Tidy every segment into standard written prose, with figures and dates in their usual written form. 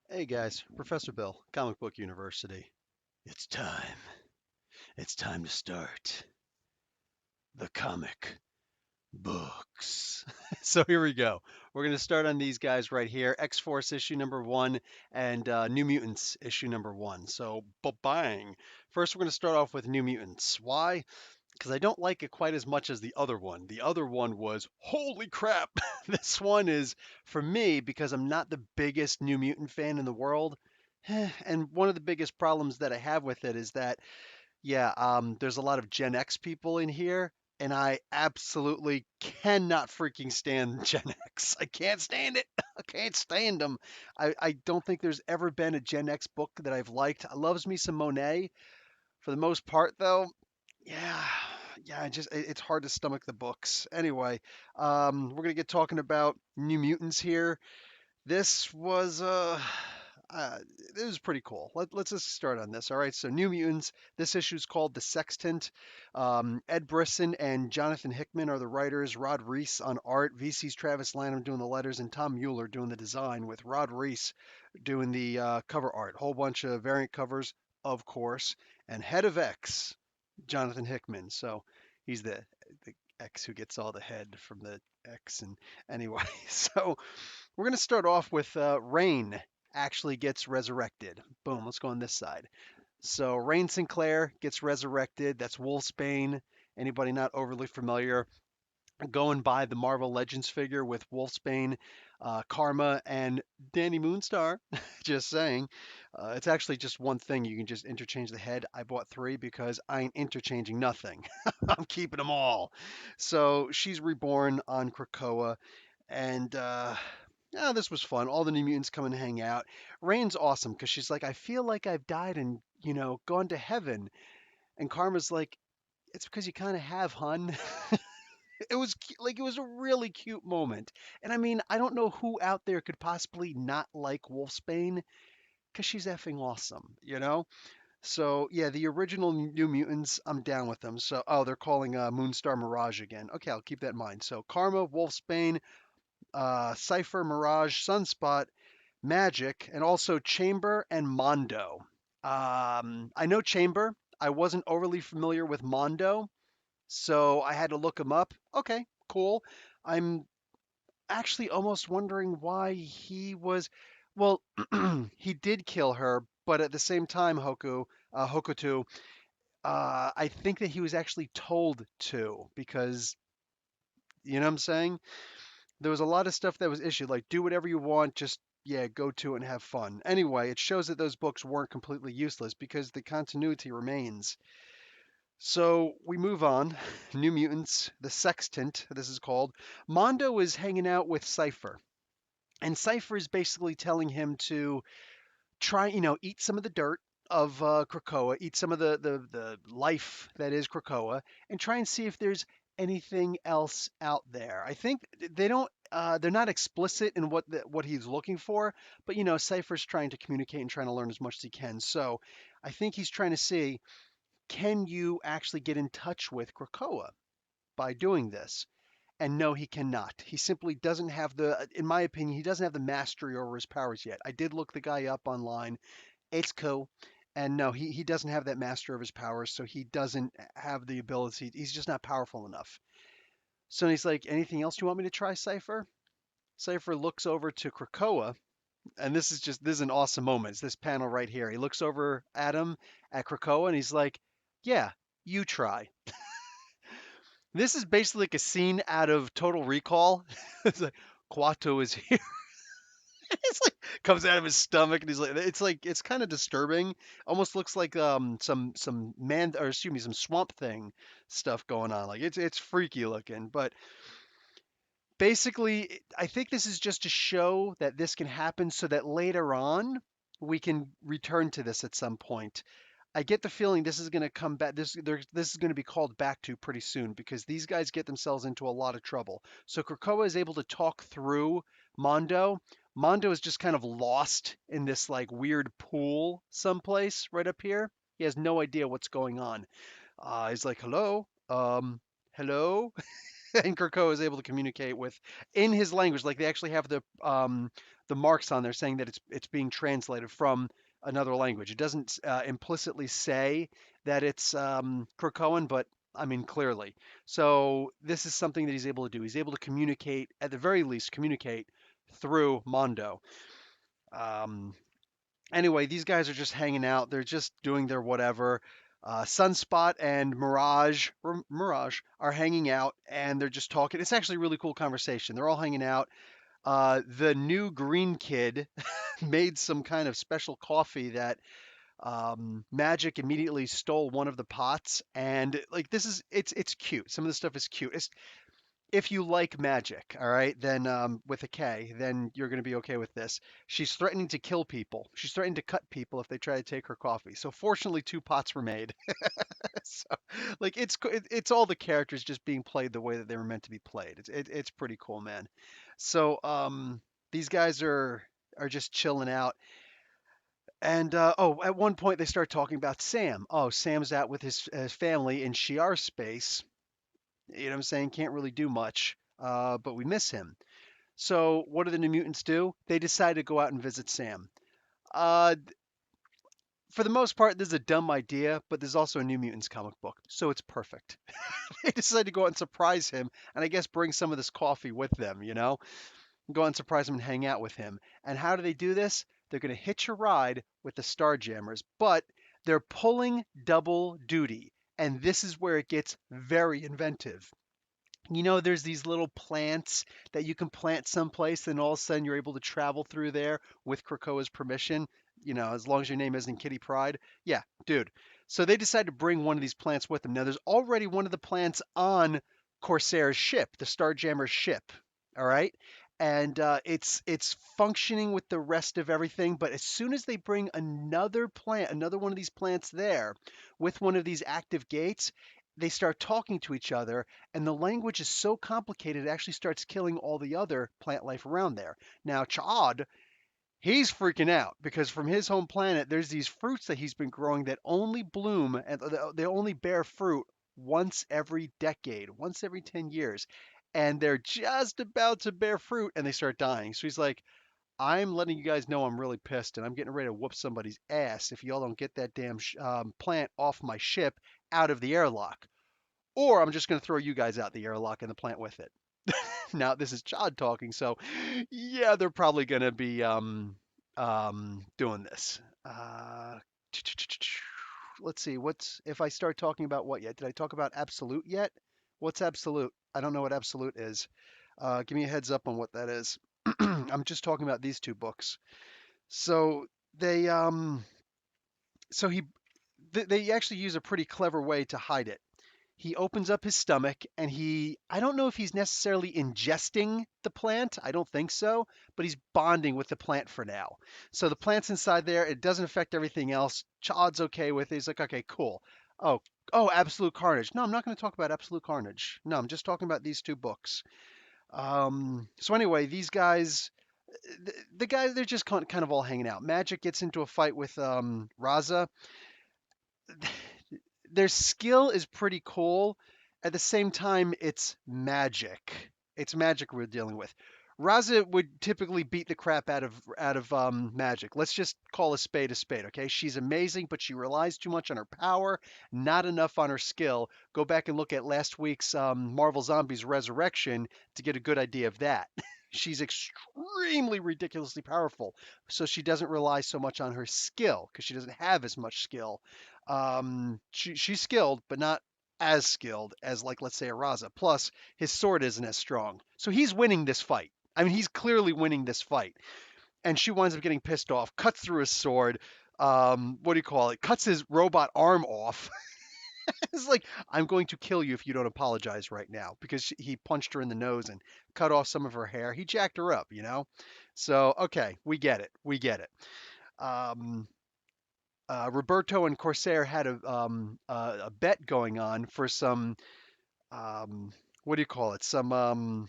Hey guys, Professor Bill, Comic Book University. It's time. It's time to start the comic books. So here we go. We're going to start on these guys right here, X-Force issue number 1 and New Mutants issue number 1. So, bang. First, we're going to start off with New Mutants. Why? Because I don't like it quite as much as the other one. The other one was, holy crap. This one is, for me, because I'm not the biggest New Mutant fan in the world. And one of the biggest problems that I have with it is that, yeah, there's a lot of Gen X people in here, and I absolutely cannot freaking stand Gen X. I can't stand it. I can't stand them. I don't think there's ever been a Gen X book that I've liked. I loves me some Monet. For the most part, though, yeah, yeah, it's hard to stomach the books. Anyway, we're gonna get talking about New Mutants here. This was uh it was pretty cool. Let's just start on this. All right, so New Mutants. This issue is called The Sextant. Ed Brisson and Jonathan Hickman are the writers. Rod Reese on art. VC's Travis Lanham doing the letters, and Tom Mueller doing the design, with Rod Reese doing the cover art. Whole bunch of variant covers, of course. And head of X, Jonathan Hickman. So he's the X who gets all the head from the X. And anyway, so we're going to start off with Rain actually gets resurrected. Boom, let's go on this side. So Rain Sinclair gets resurrected. That's Wolfsbane. Anybody not overly familiar, going by the Marvel Legends figure with Wolfsbane, Karma, and Danny Moonstar. Just saying. It's actually just one thing. You can just interchange the head. I bought three because I ain't interchanging nothing. I'm keeping them all. So she's reborn on Krakoa, and yeah, this was fun. All the New Mutants come and hang out. Rain's awesome because she's like, I feel like I've died and, gone to heaven. And Karma's like, it's because you kind of have, hun. It was a really cute moment. And I mean, I don't know who out there could possibly not like Wolfsbane because she's effing awesome. So yeah, the original New Mutants, I'm down with them. So they're calling Moonstar Mirage again. Okay, I'll keep that in mind. So Karma, Wolfsbane, Cypher, Mirage, Sunspot, Magic, and also Chamber and Mondo. I know Chamber. I wasn't overly familiar with Mondo, so I had to look him up. Okay, cool. I'm actually almost wondering why he was. Well, he did kill her, but at the same time, Hokuto, I think that he was actually told to because you know what I'm saying. There was a lot of stuff that was issued, like do whatever you want, just yeah, go to it and have fun. Anyway, it shows that those books weren't completely useless because the continuity remains. So we move on. New Mutants, the Sextant, this is called. Mondo is hanging out with Cypher, and Cypher is basically telling him to try, eat some of the dirt of Krakoa, eat some of the life that is Krakoa, and try and see if there's anything else out there. I think they don't. They're not explicit in what he's looking for, but Cypher's trying to communicate and trying to learn as much as he can. So, I think he's trying to see, can you actually get in touch with Krakoa by doing this? And no, he cannot. He simply doesn't have in my opinion, he doesn't have the mastery over his powers yet. I did look the guy up online. It's cool. And no, he doesn't have that master of his powers, so he doesn't have the ability. He's just not powerful enough. So he's like, anything else you want me to try, Cypher? Cypher looks over to Krakoa, and this is an awesome moment. It's this panel right here. He looks over at him at Krakoa, and he's like, yeah, you try. This is basically like a scene out of Total Recall. It's like, Quato is here. It's like comes out of his stomach, and he's like it's kind of disturbing. Almost looks like some man, or excuse me, some Swamp Thing stuff going on. Like it's freaky looking. But basically, I think this is just to show that this can happen, so that later on we can return to this at some point. I get the feeling this is going to come back. This is going to be called back to pretty soon because these guys get themselves into a lot of trouble. So Krakoa is able to talk through Mondo. Mondo is just kind of lost in this like weird pool someplace right up here. He has no idea what's going on. He's like, "Hello, hello." and Krakoa is able to communicate with in his language. Like they actually have the marks on there saying that it's being translated from another language. It doesn't implicitly say that it's Krakoan, but I mean clearly. So this is something that he's able to do. He's able to communicate, at the very least, communicate through Mondo. Um, Anyway, these guys are just hanging out. They're just doing their whatever. Sunspot and Mirage are hanging out and they're just talking. It's actually a really cool conversation. They're all hanging out. The new green kid made some kind of special coffee that Magic immediately stole one of the pots. And like this is it's cute. Some of the stuff is cute. If you like magic, all right, then with a K, then you're going to be okay with this. She's threatening to kill people. She's threatening to cut people if they try to take her coffee. So fortunately, two pots were made. So, like it's all the characters just being played the way that they were meant to be played. It's pretty cool, man. So these guys are just chilling out. And oh, at one point they start talking about Sam. Oh, Sam's out with his family in Shi'ar space. You know what I'm saying? Can't really do much, but we miss him. So what do the New Mutants do? They decide to go out and visit Sam. Uh, for the most part, this is a dumb idea, but there's also a New Mutants comic book, so it's perfect. They decide to go out and surprise him, and I guess bring some of this coffee with them, you know? Go out and surprise him and hang out with him. And how do they do this? They're going to hitch a ride with the Starjammers, but they're pulling double duty. And this is where it gets very inventive. You know, there's these little plants that you can plant someplace, and all of a sudden you're able to travel through there with Krakoa's permission. You know, as long as your name isn't Kitty Pride. Yeah, dude. So they decide to bring one of these plants with them. Now, there's already one of the plants on Corsair's ship, the Starjammer's ship. All right, and it's functioning with the rest of everything. But as soon as they bring another plant, another one of these plants there, with one of these active gates, they start talking to each other, and the language is so complicated it actually starts killing all the other plant life around there. Now, Ch'ad, he's freaking out because from his home planet, there's these fruits that he's been growing that only bloom and they only bear fruit once every decade, once every 10 years. And they're just about to bear fruit and they start dying. So he's like, I'm letting you guys know I'm really pissed and I'm getting ready to whoop somebody's ass if y'all don't get that damn plant off my ship out of the airlock. Or I'm just going to throw you guys out the airlock and the plant with it. Now, this is Chad talking, so yeah, they're probably going to be doing this. Let's see, what's if I start talking about what yet? Did I talk about absolute yet? What's absolute? I don't know what absolute is. Give me a heads up on what that is. I'm just talking about these two books. So they so he they actually use a pretty clever way to hide it. He opens up his stomach and I don't know if he's necessarily ingesting the plant. I don't think so, but he's bonding with the plant for now. So the plant's inside there. It doesn't affect everything else. Chad's okay with it. He's like, okay, cool. Oh, oh, Absolute Carnage. No, I'm not going to talk about Absolute Carnage. No, I'm just talking about these two books. So anyway, these guys, the guys, they're just kind of all hanging out. Magic gets into a fight with Raza. Their skill is pretty cool. At the same time, it's magic. It's magic we're dealing with. Raza would typically beat the crap out of magic. Let's just call a spade, okay? She's amazing, but she relies too much on her power, not enough on her skill. Go back and look at last week's Marvel Zombies Resurrection to get a good idea of that. She's extremely ridiculously powerful, so she doesn't rely so much on her skill because she doesn't have as much skill. She's skilled, but not as skilled as, like, let's say, a Raza. Plus, his sword isn't as strong. So he's winning this fight. I mean, he's clearly winning this fight. And she winds up getting pissed off, cuts through his sword. What do you call it? Cuts his robot arm off. It's like, I'm going to kill you if you don't apologize right now because he punched her in the nose and cut off some of her hair. He jacked her up, you know? So, okay, we get it. We get it. Um, Roberto and Corsair had a bet going on for some what do you call it? Some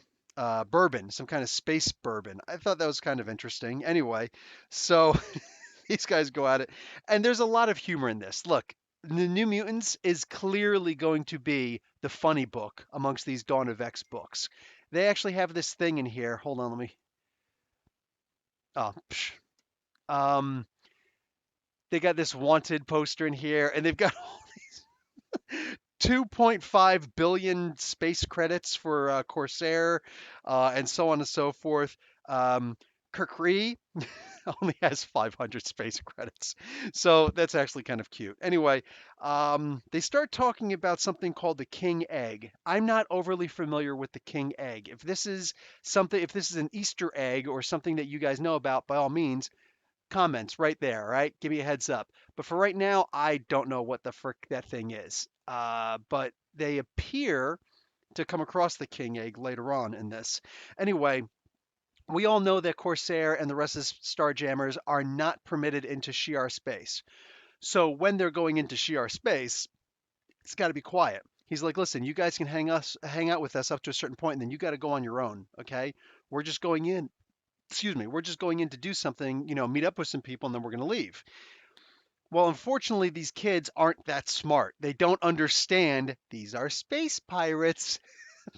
bourbon, some kind of space bourbon. I thought that was kind of interesting. Anyway, so these guys go at it, and there's a lot of humor in this. Look, The New Mutants is clearly going to be the funny book amongst these Dawn of X books. They actually have this thing in here. Hold on, let me. Oh, psh. Um, they got this wanted poster in here, and they've got 2.5 billion space credits for Corsair, and so on and so forth. Kirkri only has 500 space credits, so that's actually kind of cute. Anyway, they start talking about something called the King Egg. I'm not overly familiar with the King Egg. If this is something, if this is an Easter egg or something that you guys know about, by all means, comments right there, right? Give me a heads up. But for right now, I don't know what the frick that thing is. But they appear to come across the king egg later on in this. Anyway, we all know that Corsair and the rest of the Starjammers are not permitted into Shi'ar space. So when they're going into Shi'ar space, it's got to be quiet. He's like, listen, you guys can hang out with us up to a certain point, and then you got to go on your own. Okay, we're just going in. Excuse me, we're just going in to do something, meet up with some people, and then we're going to leave. Well, unfortunately, these kids aren't that smart. They don't understand these are space pirates.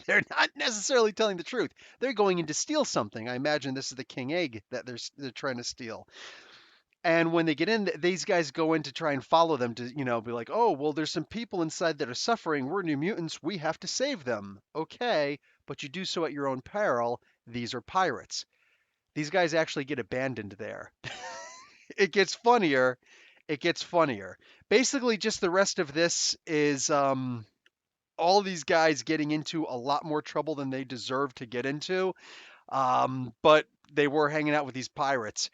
They're not necessarily telling the truth. They're going in to steal something. I imagine this is the king egg that they're trying to steal. And when they get in, these guys go in to try and follow them to, be like, oh, well, there's some people inside that are suffering. We're new mutants. We have to save them. Okay, but you do so at your own peril. These are pirates. These guys actually get abandoned there. It gets funnier. It gets funnier. Basically, just the rest of this is all these guys getting into a lot more trouble than they deserve to get into. But they were hanging out with these pirates.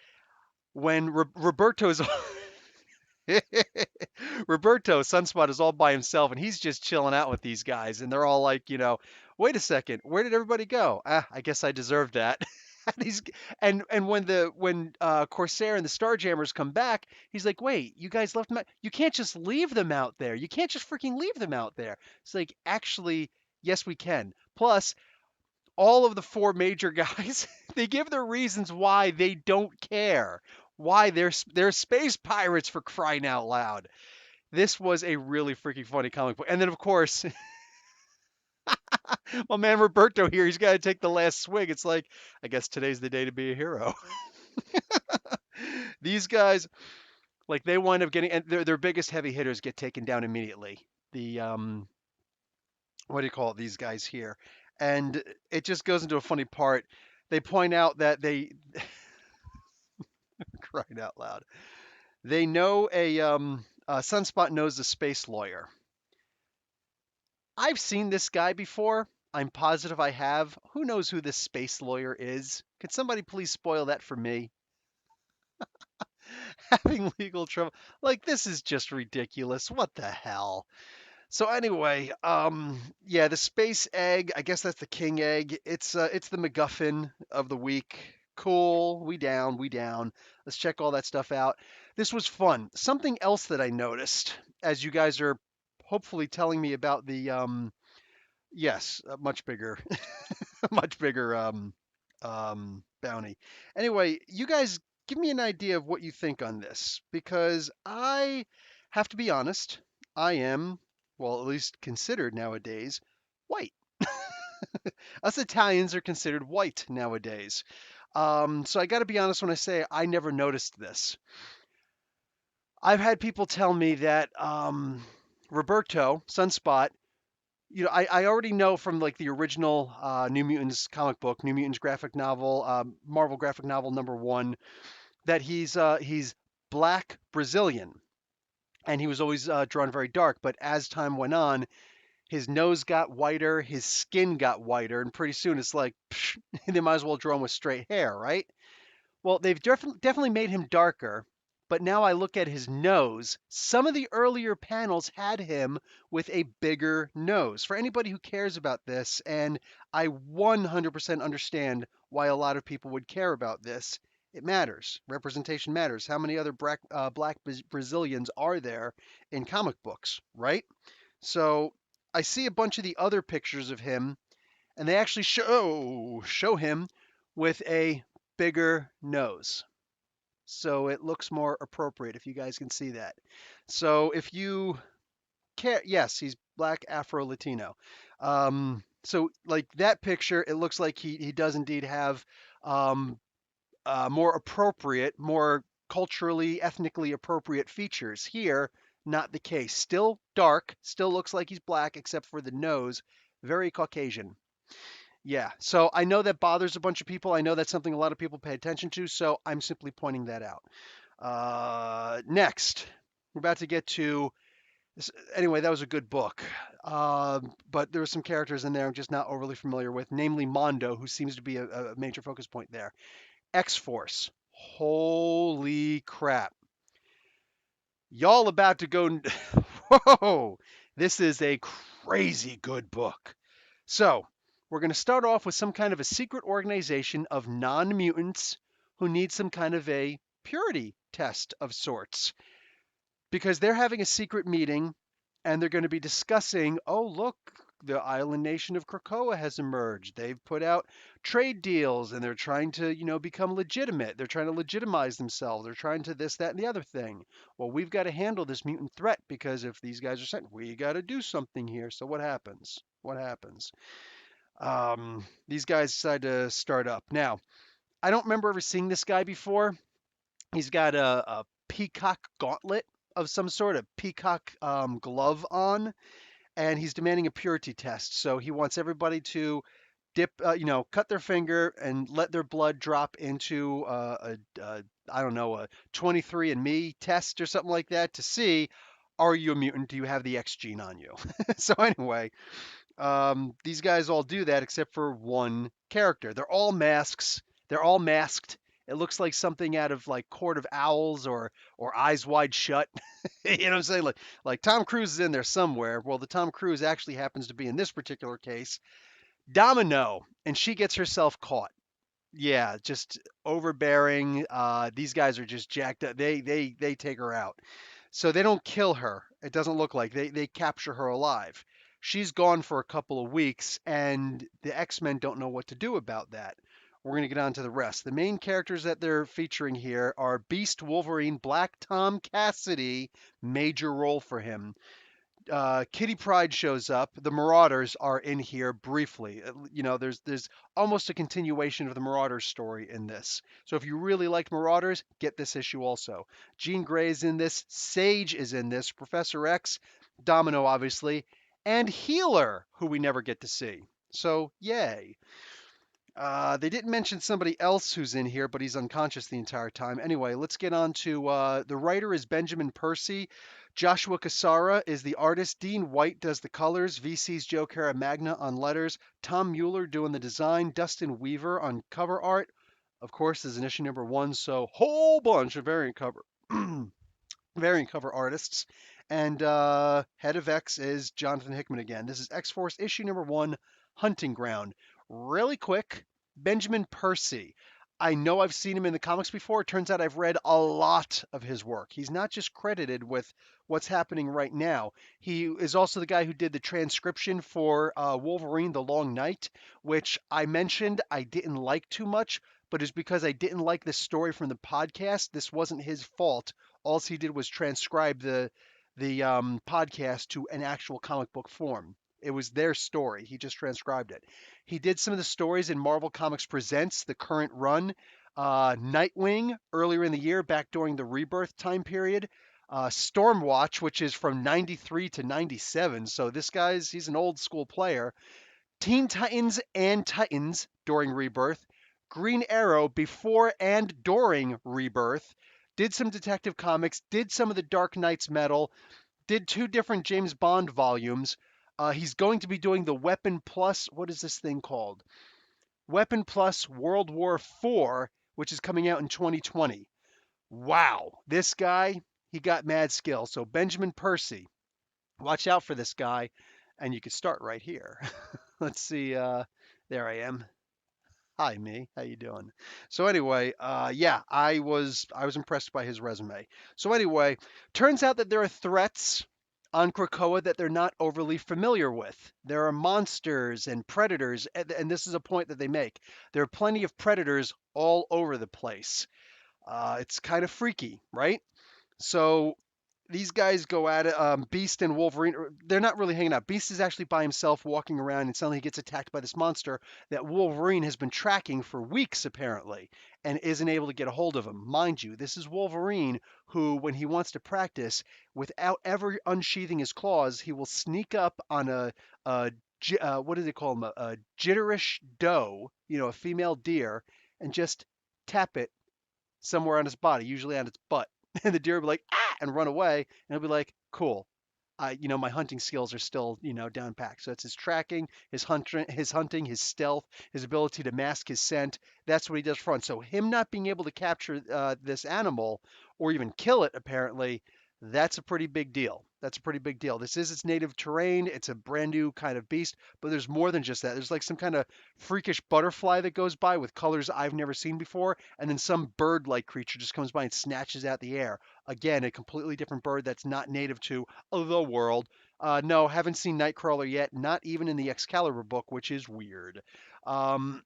When Roberto's Roberto Sunspot is all by himself and he's just chilling out with these guys, and they're all like, wait a second, where did everybody go? Ah, I guess I deserved that. And he's and when Corsair and the Starjammers come back, he's like, wait, you guys left them out. You can't just leave them out there. You can't just freaking leave them out there. It's like, actually, yes, we can. Plus, all of the four major guys, they give their reasons why they don't care. Why they're space pirates, for crying out loud. This was a really freaking funny comic book. And then of course, my man Roberto here, he's got to take the last swig. It's like, I guess today's the day to be a hero. These guys, like they wind up getting, and their biggest heavy hitters get taken down immediately. The what do you call it? These guys here, and it just goes into a funny part. They point out that they crying out loud. They know Sunspot knows a space lawyer. I've seen this guy before. I'm positive I have. Who knows who this space lawyer is? Could somebody please spoil that for me? Having legal trouble. Like, this is just ridiculous. What the hell? So anyway, yeah, the space egg, I guess that's the king egg. It's the MacGuffin of the week. Cool. We down, we down. Let's check all that stuff out. This was fun. Something else that I noticed as you guys are hopefully telling me about the yes, a much bigger much bigger bounty. Anyway, you guys give me an idea of what you think on this because I have to be honest, I am, well, at least considered nowadays, white. Us Italians are considered white nowadays. So I got to be honest when I say I never noticed this. I've had people tell me that Roberto Sunspot, I already know from like the original New Mutants comic book, New Mutants graphic novel, Marvel graphic novel #1, that he's black Brazilian, and he was always drawn very dark. But as time went on, his nose got whiter, his skin got whiter, and pretty soon it's like psh, they might as well draw him with straight hair, right? Well, they've definitely made him darker, but now I look at his nose. Some of the earlier panels had him with a bigger nose. For anybody who cares about this, and I 100% understand why a lot of people would care about this, it matters. Representation matters. How many other black Brazilians are there in comic books, right? So I see a bunch of the other pictures of him, and they actually show him with a bigger nose. so it looks more appropriate if you guys can see that. So if you care, yes, he's black Afro Latino. So like that picture, it looks like he does indeed have um, more appropriate, more culturally, ethnically appropriate features. Here, not the case. Still dark, still looks like he's black, except for the nose, very Caucasian. Yeah, so I know that bothers a bunch of people. I know that's something a lot of people pay attention to, so I'm simply pointing that out. Next, we're about to get to. Anyway, that was a good book, but there were some characters in there I'm just not overly familiar with, namely Mondo, who seems to be a major focus point there. X Force. Holy crap. Y'all about to go. Whoa! This is a crazy good book. So, we're going to start off with some kind of a secret organization of non mutants who need some kind of a purity test of sorts because they're having a secret meeting and they're going to be discussing, oh, look, the island nation of Krakoa has emerged. They've put out trade deals and they're trying to, become legitimate. They're trying to legitimize themselves. They're trying to this, that, and the other thing. Well, we've got to handle this mutant threat because if these guys are sent, we got to do something here. So what happens? What happens? These guys decide to start up. Now, I don't remember ever seeing this guy before. He's got a peacock gauntlet of some sort, a peacock glove on, and he's demanding a purity test. So he wants everybody to dip, cut their finger and let their blood drop into I don't know, a 23andMe test or something like that to see, are you a mutant? Do you have the X gene on you? So anyway, these guys all do that except for one character. They're all masks. They're all masked. It looks like something out of like Court of Owls or Eyes Wide Shut. You know what I'm saying? Like Tom Cruise is in there somewhere. Well, the Tom Cruise actually happens to be in this particular case Domino, and she gets herself caught. Yeah, just overbearing. These guys are just jacked up. They take her out. So they don't kill her. It doesn't look like they capture her alive. She's gone for a couple of weeks, and the X-Men don't know what to do about that. We're going to get on to the rest. The main characters that they're featuring here are Beast Wolverine, Black Tom Cassidy, major role for him. Kitty Pryde shows up. The Marauders are in here briefly. There's almost a continuation of the Marauders story in this. So if you really liked Marauders, get this issue also. Jean Grey is in this. Sage is in this. Professor X, Domino obviously, and Healer, who we never get to see. So yay. They didn't mention somebody else who's in here, but he's unconscious the entire time. Anyway, let's get on to the writer is Benjamin Percy. Joshua Cassara is the artist. Dean White does the colors. VC's Joe Caramagna on letters. Tom Mueller doing the design. Dustin Weaver on cover art. Of course, this is an issue number 1, so whole bunch of variant cover artists. And head of X is Jonathan Hickman again. This is X-Force issue number 1, Hunting Ground. Really quick, Benjamin Percy. I know I've seen him in the comics before. It turns out I've read a lot of his work. He's not just credited with what's happening right now. He is also the guy who did the transcription for Wolverine: The Long Night, which I mentioned I didn't like too much, but it's because I didn't like the story from the podcast. This wasn't his fault. All he did was transcribe the podcast to an actual comic book form. It was their story. He just transcribed it. He did some of the stories in Marvel Comics Presents, the current run, Nightwing earlier in the year, back during the Rebirth time period, Stormwatch, which is from 93 to 97. So he's an old school player. Teen Titans and Titans during Rebirth, Green Arrow before and during Rebirth, did some Detective Comics, did some of the Dark Knight's Metal, did 2 different James Bond volumes. He's going to be doing the Weapon Plus, what is this thing called? Weapon Plus World War IV, which is coming out in 2020. Wow, this guy, he got mad skill. So Benjamin Percy, watch out for this guy, and you can start right here. Let's see. There I am. Hi, me. How you doing? So anyway, yeah, I was impressed by his resume. So anyway, turns out that there are threats on Krakoa that they're not overly familiar with. There are monsters and predators, and this is a point that they make. There are plenty of predators all over the place. It's kind of freaky, right? So these guys go at it. Beast and Wolverine, they're not really hanging out. Beast is actually by himself walking around, and suddenly he gets attacked by this monster that Wolverine has been tracking for weeks, apparently, and isn't able to get a hold of him. Mind you, this is Wolverine who, when he wants to practice, without ever unsheathing his claws, he will sneak up on a what do they call him? A jitterish doe, a female deer, and just tap it somewhere on his body, usually on its butt. And the deer will be like, ah, and run away. And he'll be like, cool. My hunting skills are still, down packed. So it's his tracking, his hunting, his stealth, his ability to mask his scent. That's what he does for fun. So him not being able to capture this animal or even kill it, apparently, that's a pretty big deal. That's a pretty big deal. This is its native terrain. It's a brand new kind of beast, but there's more than just that. There's like some kind of freakish butterfly that goes by with colors I've never seen before, and then some bird-like creature just comes by and snatches out the air. Again, a completely different bird that's not native to the world. No, haven't seen Nightcrawler yet, not even in the Excalibur book, which is weird. Um,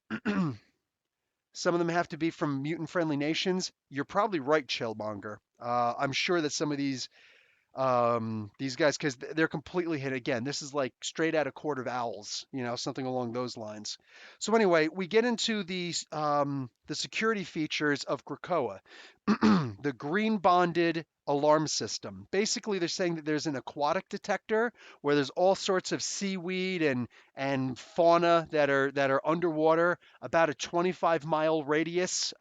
some of them have to be from mutant-friendly nations. You're probably right, Chillmonger. I'm sure that some of these guys, because they're completely hit again. This is like straight out of Court of Owls, something along those lines. So anyway, we get into the security features of Krakoa. The green bonded alarm system. Basically, they're saying that there's an aquatic detector where there's all sorts of seaweed and fauna that are underwater, about a 25-mile radius,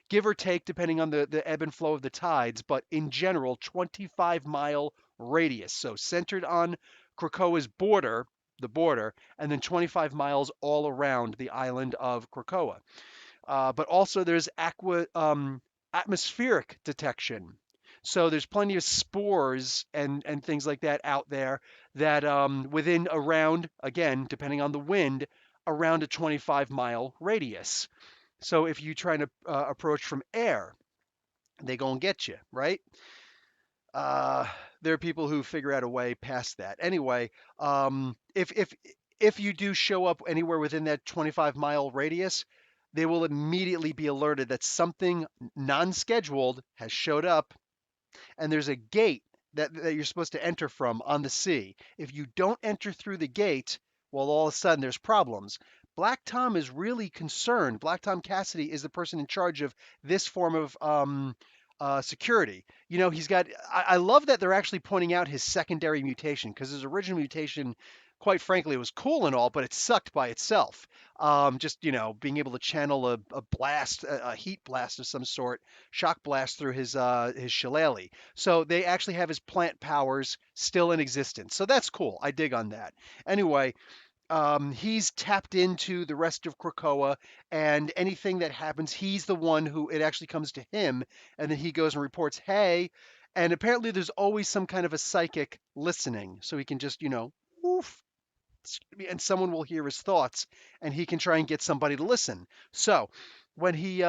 give or take, depending on the ebb and flow of the tides. But in general, 25-mile radius. So centered on Krakoa's border, the border, and then 25 miles all around the island of Krakoa. But also there's atmospheric detection. So there's plenty of spores and things like that out there that within around, again, depending on the wind, around a 25-mile radius. So if you try to approach from air, they go and get you, right? Uh, there are people who figure out a way past that. Anyway, if you do show up anywhere within that 25-mile radius, they will immediately be alerted that something non-scheduled has showed up, and there's a gate that you're supposed to enter from on the sea. If you don't enter through the gate, well, all of a sudden there's problems. Black Tom is really concerned. Black Tom Cassidy is the person in charge of this form of security. He's got. I love that they're actually pointing out his secondary mutation because his original mutation, quite frankly, was cool and all, but it sucked by itself. Just being able to channel a blast, a heat blast of some sort, shock blast through his shillelagh. So they actually have his plant powers still in existence. So that's cool. I dig on that. Anyway, he's tapped into the rest of Krakoa, and anything that happens, he's the one who it actually comes to him, and then he goes and reports, hey. And apparently, there's always some kind of a psychic listening, so he can just, woof, and someone will hear his thoughts, and he can try and get somebody to listen. So when he,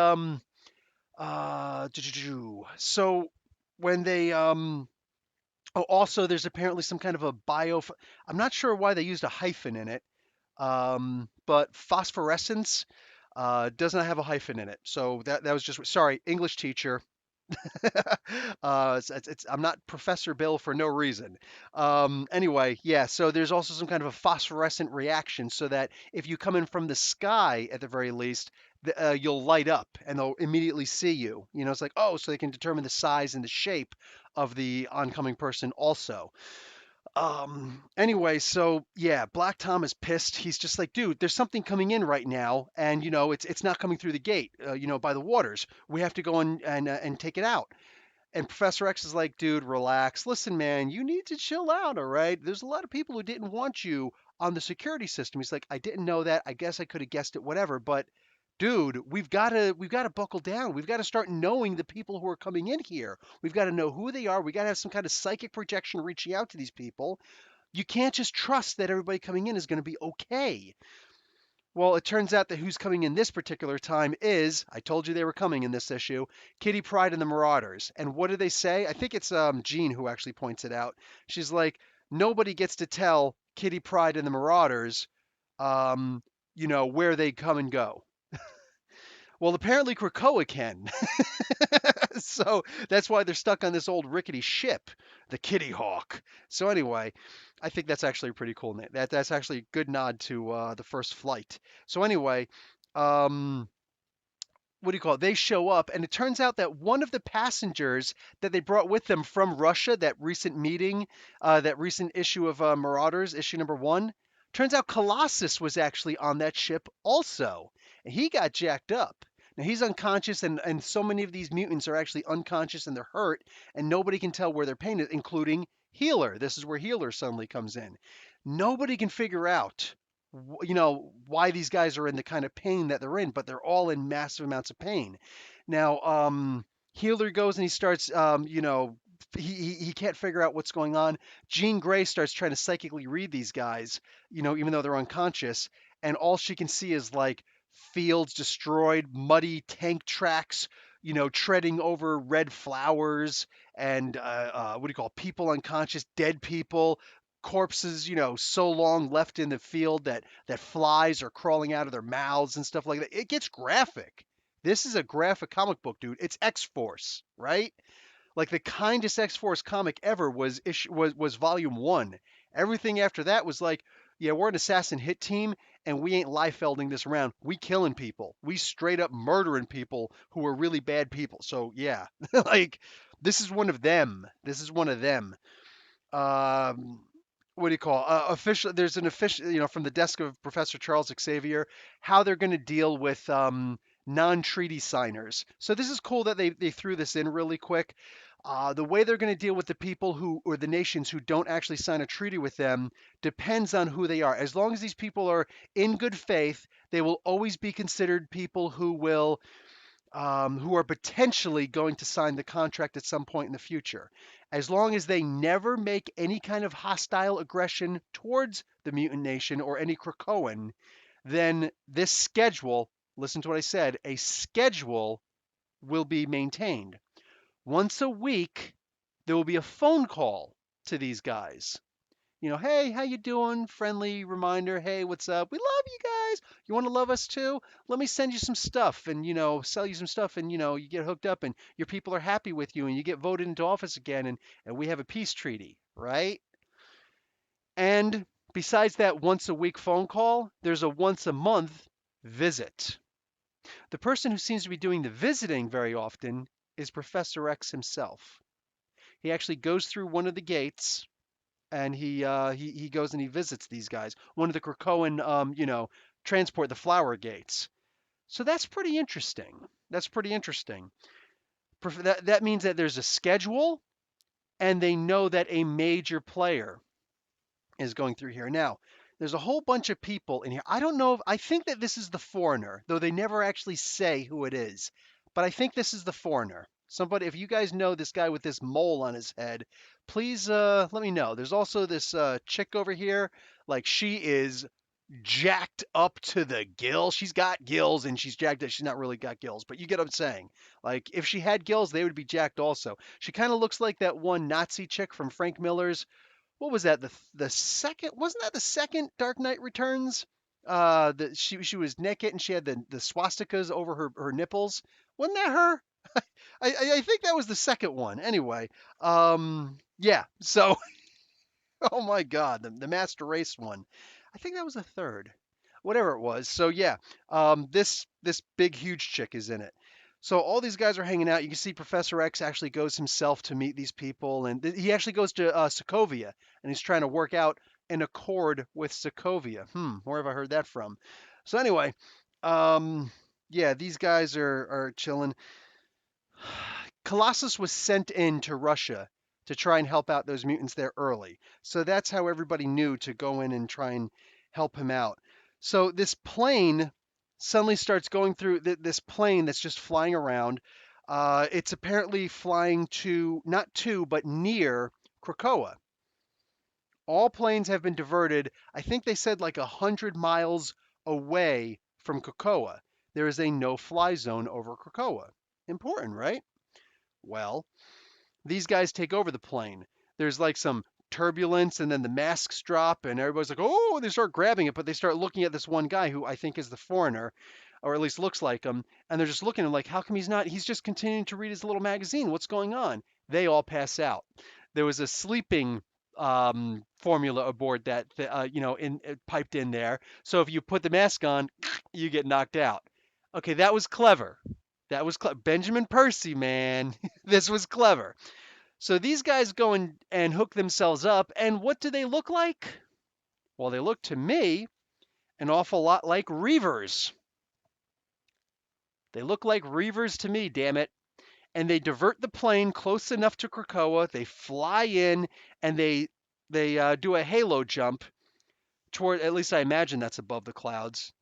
so when they, oh, also, there's apparently some kind of a I'm not sure why they used a hyphen in it, but phosphorescence does not have a hyphen in it. So that was just sorry, English teacher. I'm not Professor Bill for no reason. Anyway, yeah. So there's also some kind of a phosphorescent reaction, so that if you come in from the sky, at the very least, you'll light up and they'll immediately see you. It's like, oh, so they can determine the size and the shape of the oncoming person also. Anyway, so yeah, Black Tom is pissed. He's just like, dude, there's something coming in right now, and it's not coming through the gate, by the waters. We have to go and take it out. And Professor X is like, dude, relax. Listen, man, you need to chill out, all right? There's a lot of people who didn't want you on the security system. He's like, I didn't know that. I guess I could have guessed it, whatever. But dude, we've got to buckle down. We've got to start knowing the people who are coming in here. We've got to know who they are. We got to have some kind of psychic projection reaching out to these people. You can't just trust that everybody coming in is going to be okay. Well, it turns out that who's coming in this particular time is, I told you they were coming in this issue, Kitty Pryde and the Marauders. And what do they say? I think it's Jean who actually points it out. She's like, nobody gets to tell Kitty Pryde and the Marauders, where they come and go. Well, apparently Krakoa can. So that's why they're stuck on this old rickety ship, the Kitty Hawk. So anyway, I think that's actually a pretty cool name. That's actually a good nod to the first flight. So anyway, um, what do you call it? They show up, and it turns out that one of the passengers that they brought with them from Russia, that recent meeting, that recent issue of Marauders, issue number one, turns out Colossus was actually on that ship also, and he got jacked up. Now he's unconscious, and so many of these mutants are actually unconscious and they're hurt, and nobody can tell where their pain is, including Healer. This is where Healer suddenly comes in. Nobody can figure out why these guys are in the kind of pain that they're in, but they're all in massive amounts of pain. Now, Healer goes and he starts, he can't figure out what's going on. Jean Grey starts trying to psychically read these guys, even though they're unconscious, and all she can see is like fields destroyed, muddy tank tracks, treading over red flowers, and what do you call it? People unconscious, dead people, corpses, so long left in the field that flies are crawling out of their mouths and stuff like that. It gets graphic. This is a graphic comic book, dude. It's X-Force, right? Like the kindest X-Force comic ever was volume 1. Everything after that was like, yeah, we're an assassin hit team and we ain't Liefelding this around. We killing people. We straight up murdering people who are really bad people. So, yeah. Like this is one of them. This is one of them. um, what do you call official? There's an official, from the desk of Professor Charles Xavier, how they're going to deal with non-treaty signers. So this is cool that they threw this in really quick. The way they're going to deal with the people who, or the nations who don't actually sign a treaty with them, depends on who they are. As long as these people are in good faith, they will always be considered people who are potentially going to sign the contract at some point in the future. As long as they never make any kind of hostile aggression towards the mutant nation or any Krakoan, then this schedule, listen to what I said, a schedule will be maintained. Once a week, there will be a phone call to these guys. Hey, how you doing? Friendly reminder. Hey, what's up? We love you guys. You want to love us too? Let me send you some stuff and, sell you some stuff and, you get hooked up and your people are happy with you and you get voted into office again and we have a peace treaty, right? And besides that once a week phone call, there's a once a month visit. The person who seems to be doing the visiting very often is Professor X himself. He actually goes through one of the gates and he goes and he visits these guys. One of the Krakoan, transport the flower gates. So that's pretty interesting. That's pretty interesting. That means that there's a schedule, and they know that a major player is going through here. Now, there's a whole bunch of people in here. I don't know if I think that this is the Foreigner, though they never actually say who it is. But I think this is the Foreigner. Somebody, if you guys know this guy with this mole on his head, please let me know. There's also this chick over here. Like she is jacked up to the gills. She's got gills and she's jacked up. She's not really got gills, but you get what I'm saying. Like if she had gills, they would be jacked also. She kind of looks like that one Nazi chick from Frank Miller's, what was that? The second, wasn't that the second Dark Knight Returns? That she was naked and she had the swastikas over her nipples. Wasn't that her? I think that was the second one. Anyway, yeah. So, oh my God, the Master Race one. I think that was the third, whatever it was. So yeah, this big huge chick is in it. So all these guys are hanging out. You can see Professor X actually goes himself to meet these people, and he actually goes to Sokovia, and he's trying to work out an accord with Sokovia. Where have I heard that from? So anyway, yeah, these guys are chilling. Colossus was sent into Russia to try and help out those mutants there early. So that's how everybody knew to go in and try and help him out. So this plane suddenly starts going through this plane that's just flying around. It's apparently flying to, not to, but near Krakoa. All planes have been diverted. I think they said like 100 miles away from Krakoa. There is a no-fly zone over Krakoa. Important, right? Well, these guys take over the plane. There's like some turbulence and then the masks drop and everybody's like, oh, they start grabbing it, but they start looking at this one guy who I think is the Foreigner. or at least looks like him, and they're just looking at him like, how come he's not? He's just continuing to read his little magazine. What's going on? They all pass out. There was a sleeping formula aboard that, piped in there. So if you put the mask on, you get knocked out. Okay, that was clever. Benjamin Percy, man. This was clever. So these guys go and hook themselves up, and what do they look like? Well, they look to me an awful lot like Reavers. They look like Reavers to me, damn it. And they divert the plane close enough to Krakoa. They fly in and they do a halo jump toward. At least I imagine that's above the clouds,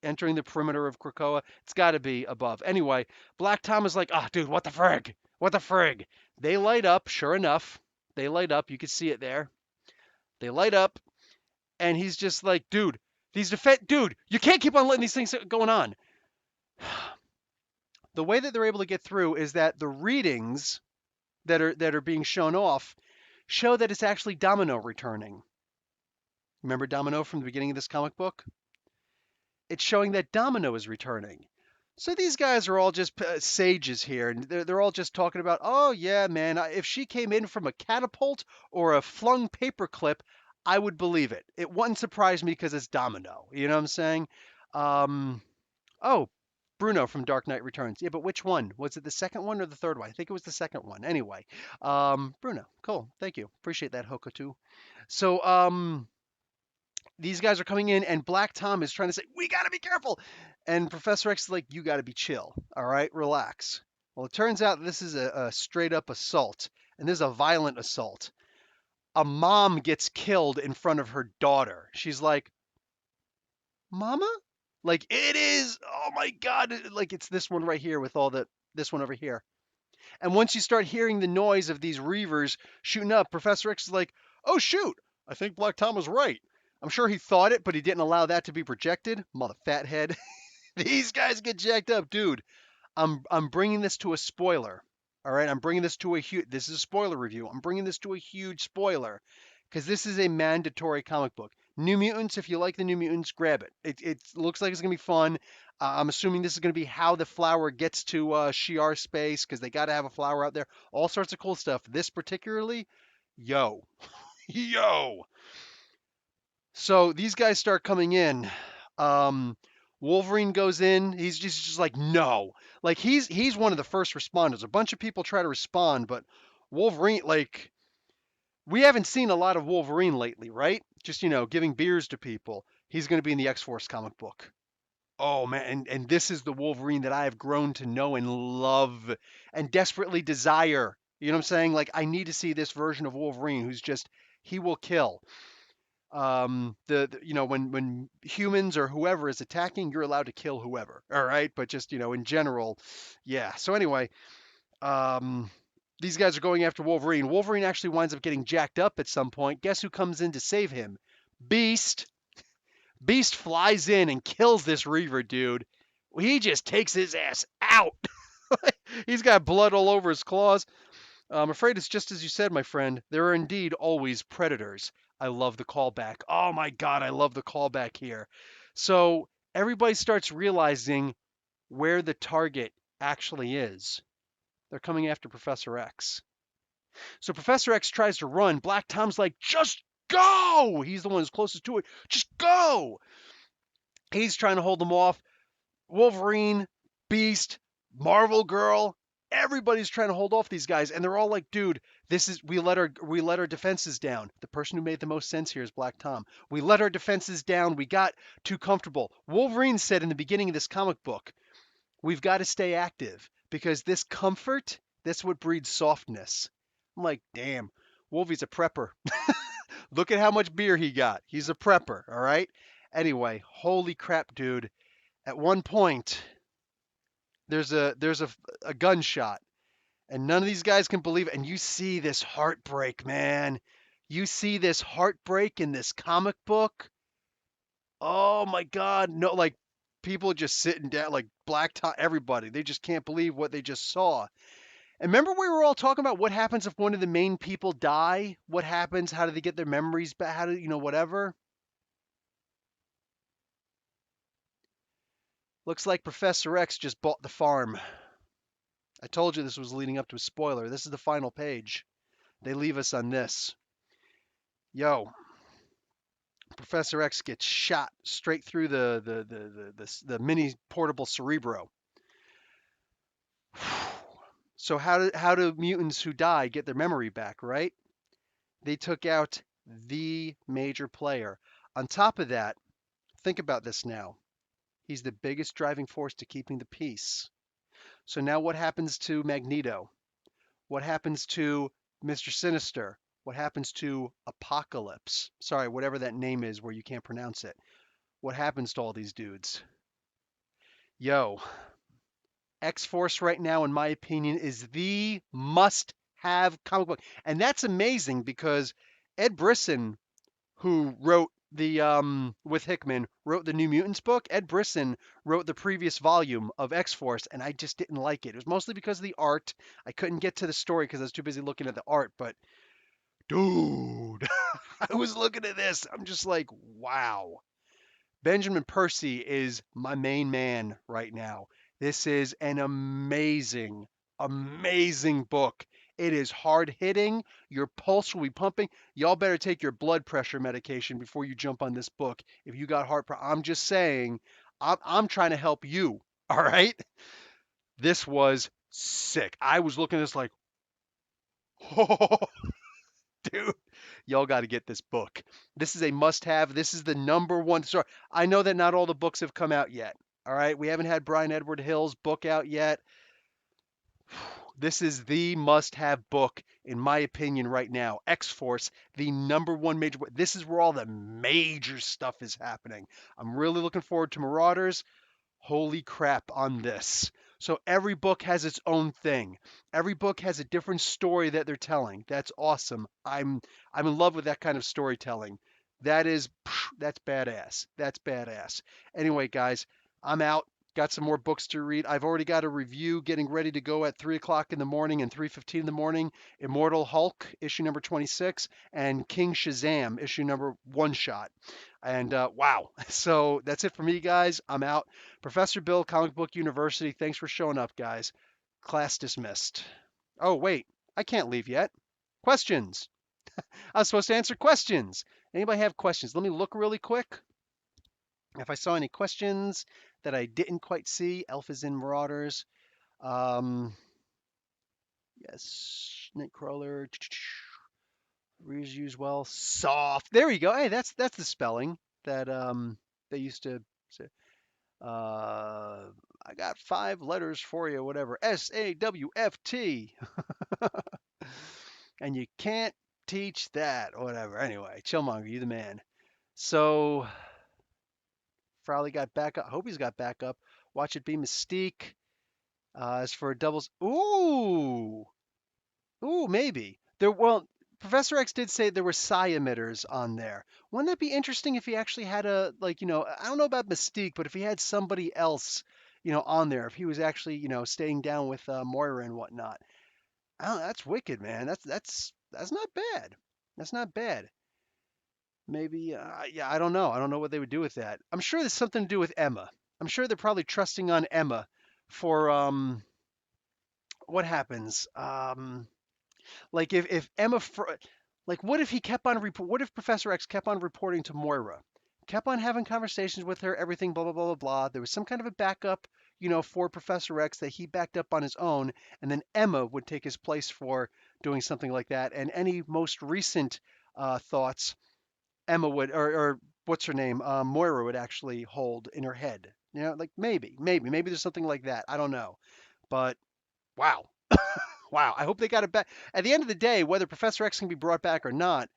entering the perimeter of Krakoa. It's got to be above. Anyway, Black Tom is like, "Ah, dude, what the frig? What the frig?" They light up. Sure enough, they light up. You can see it there. They light up, and he's just like, "Dude, dude, you can't keep on letting these things going on." The way that they're able to get through is that the readings that are being shown off show that it's actually Domino returning. Remember Domino from the beginning of this comic book? It's showing that Domino is returning. So these guys are all just sages here, and they're all just talking about, oh yeah, man, if she came in from a catapult or a flung paperclip, I would believe it. It wouldn't surprise me because it's Domino. You know what I'm saying? Oh, Bruno from Dark Knight Returns. Yeah, but which one? Was it the second one or the third one? I think it was the second one. Anyway, Bruno, cool. Thank you. Appreciate that, Hoka too. So, these guys are coming in, and Black Tom is trying to say, "We gotta be careful," and Professor X is like, "You gotta be chill. All right, relax." Well, it turns out this is a straight up assault, and this is a violent assault. A mom gets killed in front of her daughter. She's like, "Mama?" Like it is. Oh my God! Like it's this one right here with all this one over here. And once you start hearing the noise of these Reavers shooting up, Professor X is like, "Oh shoot! I think Black Tom was right. I'm sure he thought it, but he didn't allow that to be projected. Mother fathead." These guys get jacked up, dude. I'm bringing this to a spoiler. All right, I'm bringing this to a huge. This is a spoiler review. I'm bringing this to a huge spoiler because this is a mandatory comic book. New Mutants, if you like the New Mutants, grab it. It looks like it's gonna be fun. I'm assuming this is gonna be how the flower gets to Shi'ar space because they got to have a flower out there. All sorts of cool stuff. This particularly, yo, yo. So these guys start coming in. Um, Wolverine goes in. He's just like no, like he's one of the first responders. A bunch of people try to respond, but Wolverine, like we haven't seen a lot of Wolverine lately, right? Just giving beers to people. He's going to be in the X-Force comic book. Oh man, and this is the Wolverine that I have grown to know and love and desperately desire. You know what I'm saying? Like I need to see this version of Wolverine who's just he will kill. When humans or whoever is attacking, you're allowed to kill whoever, all right, but just in general, yeah. So anyway, um these guys are going after Wolverine actually winds up getting jacked up at some point. Guess who comes in to save him? Beast. Beast flies in and kills this Reaver dude. He just takes his ass out. He's got blood all over his claws. I'm afraid it's just as you said, my friend. There are indeed always predators. I love the callback. Oh my God, I love the callback here. So everybody starts realizing where the target actually is. They're coming after Professor X. So Professor X tries to run. Black Tom's like, just go! He's the one who's closest to it. Just go! He's trying to hold them off. Wolverine, Beast, Marvel Girl, everybody's trying to hold off these guys, and they're all like, "Dude, this is we let our defenses down." The person who made the most sense here is Black Tom. We let our defenses down. We got too comfortable. Wolverine said in the beginning of this comic book, "We've got to stay active because this comfort, that's what breeds softness." I'm like, "Damn, Wolvie's a prepper. Look at how much beer he got. He's a prepper, all right?" Anyway, holy crap, dude. At one point, there's a gunshot, and none of these guys can believe it. And you see this heartbreak, man. You see this heartbreak in this comic book. Oh my God, no! Like people just sitting down, like Black Top, everybody. They just can't believe what they just saw. And remember, we were all talking about what happens if one of the main people die. What happens? How do they get their memories back? How do whatever? Looks like Professor X just bought the farm. I told you this was leading up to a spoiler. This is the final page. They leave us on this. Yo, Professor X gets shot straight through the mini portable cerebro. So how do mutants who die get their memory back, right? They took out the major player. On top of that, think about this now. He's the biggest driving force to keeping the peace. So now what happens to Magneto? What happens to Mr. Sinister? What happens to Apocalypse? Sorry, whatever that name is where you can't pronounce it. What happens to all these dudes? Yo, X-Force right now, in my opinion, is the must-have comic book. And that's amazing because Ed Brisson, who wrote the with Hickman, wrote the New Mutants book. Ed Brisson wrote the previous volume of X-Force, and I just didn't like it. It was mostly because of the art. I couldn't get to the story because I was too busy looking at the art. But dude, I was looking at this. I'm just like, wow. Benjamin Percy is my main man right now. This is an amazing, amazing book. It is hard hitting. Your pulse will be pumping. Y'all better take your blood pressure medication before you jump on this book. If you got heart problem, I'm just saying, I'm trying to help you. All right. This was sick. I was looking at this like, oh, dude, y'all got to get this book. This is a must have. This is the number one story. I know that not all the books have come out yet. All right. We haven't had Brian Edward Hill's book out yet. This is the must have book, in my opinion, right now. X Force, the number one major book. This is where all the major stuff is happening. I'm really looking forward to Marauders. Holy crap on this. So every book has its own thing. Every book has a different story that they're telling. That's awesome. I'm in love with that kind of storytelling. That's badass. That's badass. Anyway, guys, I'm out. Got some more books to read. I've already got a review getting ready to go at 3 o'clock in the morning and 3:15 in the morning. Immortal Hulk, issue number 26, and King Shazam, issue number one shot. And wow. So that's it for me, guys. I'm out. Professor Bill, Comic Book University. Thanks for showing up, guys. Class dismissed. Oh, wait. I can't leave yet. Questions. I was supposed to answer questions. Anybody have questions? Let me look really quick. If I saw any questions that I didn't quite see, Elf is in Marauders. Yes, Nightcrawler. Reuse use well. Soft. There we go. Hey, that's the spelling that they used to say. I got 5 letters for you, whatever. SAWFT. And you can't teach that, whatever. Anyway, Chillmonger, you the man. So Frowley got back up. Hope he's got back up. Watch it be Mystique. As for doubles, ooh, maybe there. Well, Professor X did say there were psi emitters on there. Wouldn't that be interesting if he actually had a like, I don't know about Mystique, but if he had somebody else, on there, if he was actually, staying down with Moira and whatnot. I don't know, that's wicked, man. That's not bad. That's not bad. Maybe, yeah, I don't know. I don't know what they would do with that. I'm sure there's something to do with Emma. I'm sure they're probably trusting on Emma for what happens. Like if like what if he kept on what if Professor X kept on reporting to Moira, kept on having conversations with her, everything, blah blah blah blah blah. There was some kind of a backup, for Professor X that he backed up on his own, and then Emma would take his place for doing something like that. And any most recent thoughts Emma would, or what's her name, Moira would actually hold in her head. Like maybe there's something like that. I don't know, but wow, wow. I hope they got it back. At the end of the day, whether Professor X can be brought back or not,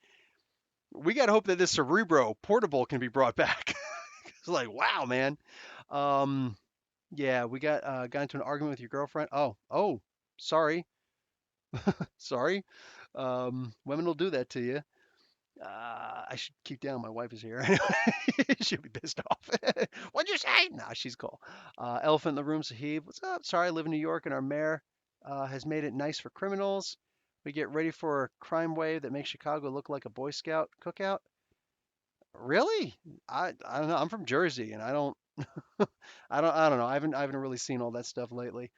we got to hope that this Cerebro portable can be brought back. It's like, wow, man. Um, yeah, we got into an argument with your girlfriend. Oh, sorry, sorry. Women will do that to you. I should keep down. My wife is here. She'll be pissed off. What'd you say? Nah, she's cool. Elephant in the room, Sahib. What's up? Sorry, I live in New York and our mayor has made it nice for criminals. We get ready for a crime wave that makes Chicago look like a Boy Scout cookout. Really? I don't know. I'm from Jersey and I don't. I don't know. I haven't really seen all that stuff lately.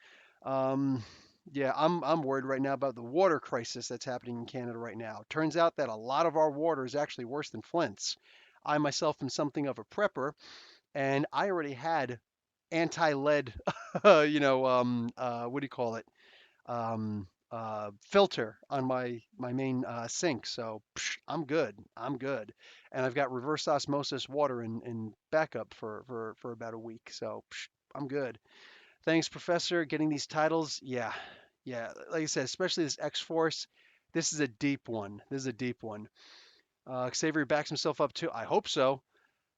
Um, yeah, I'm worried right now about the water crisis that's happening in Canada right now. Turns out that a lot of our water is actually worse than Flint's. I myself am something of a prepper, and I already had anti-lead, what do you call it? Filter on my main sink. So I'm good. I'm good. And I've got reverse osmosis water in backup for about a week. So I'm good. Thanks, Professor. Getting these titles. Yeah. Yeah. Like I said, especially this X Force. This is a deep one. This is a deep one. Xavier backs himself up too. I hope so.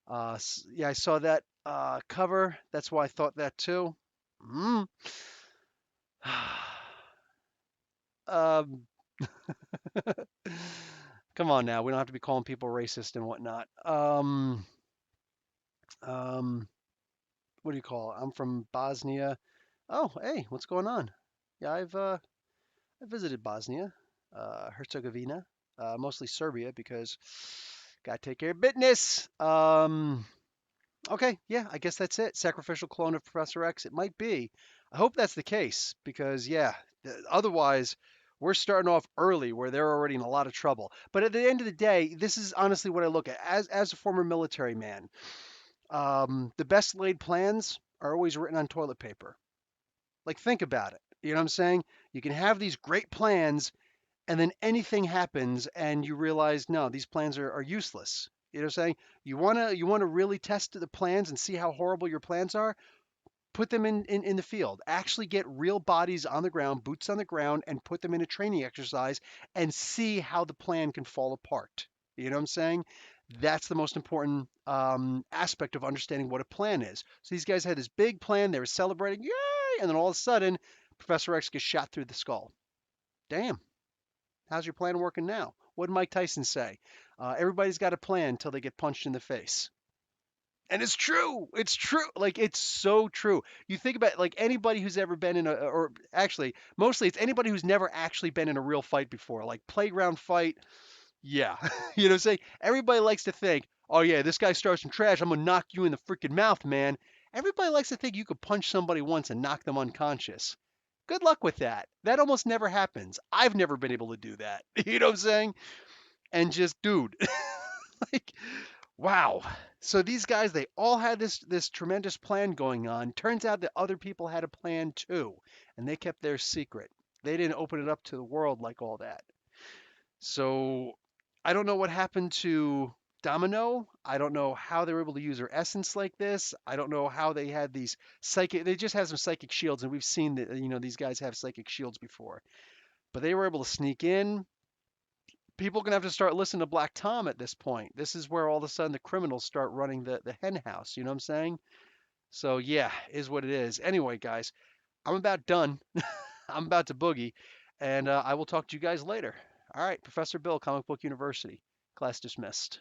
Yeah, I saw that cover. That's why I thought that too. Mm. um, Come on now, we don't have to be calling people racist and whatnot. Um, what do you call it? I'm from Bosnia. Oh, hey, what's going on? Yeah, I visited Bosnia, Herzegovina, mostly Serbia because gotta take care of business. Okay, yeah, I guess that's it. Sacrificial clone of Professor X. It might be. I hope that's the case because, yeah, otherwise we're starting off early where they're already in a lot of trouble. But at the end of the day, this is honestly what I look at as a former military man. The best laid plans are always written on toilet paper. Like, think about it. You know what I'm saying? You can have these great plans, and then anything happens and you realize no, these plans are useless. You know what I'm saying? You want to really test the plans and see how horrible your plans are. Put them in the field. Actually get real bodies on the ground, boots on the ground, and put them in a training exercise and see how the plan can fall apart. You know what I'm saying? That's the most important aspect of understanding what a plan is. So these guys had this big plan. They were celebrating, yay! And then all of a sudden, Professor X gets shot through the skull. Damn. How's your plan working now? What did Mike Tyson say? Everybody's got a plan until they get punched in the face. And it's true. It's true. Like it's so true. You think about like anybody who's ever been in or actually, mostly it's anybody who's never actually been in a real fight before, like playground fight. Yeah, you know, what I'm saying everybody likes to think, oh yeah, this guy starts some trash. I'm gonna knock you in the freaking mouth, man. Everybody likes to think you could punch somebody once and knock them unconscious. Good luck with that. That almost never happens. I've never been able to do that. You know what I'm saying? And just, dude, like, wow. So these guys, they all had this tremendous plan going on. Turns out that other people had a plan too, and they kept their secret. They didn't open it up to the world like all that. So I don't know what happened to Domino. I don't know how they were able to use her essence like this. I don't know how they had these psychic. They just have some psychic shields, and we've seen that these guys have psychic shields before. But they were able to sneak in. People are gonna have to start listening to Black Tom at this point. This is where all of a sudden the criminals start running the hen house. You know what I'm saying? So yeah, is what it is. Anyway, guys, I'm about done. I'm about to boogie, and I will talk to you guys later. All right, Professor Bill, Comic Book University. Class dismissed.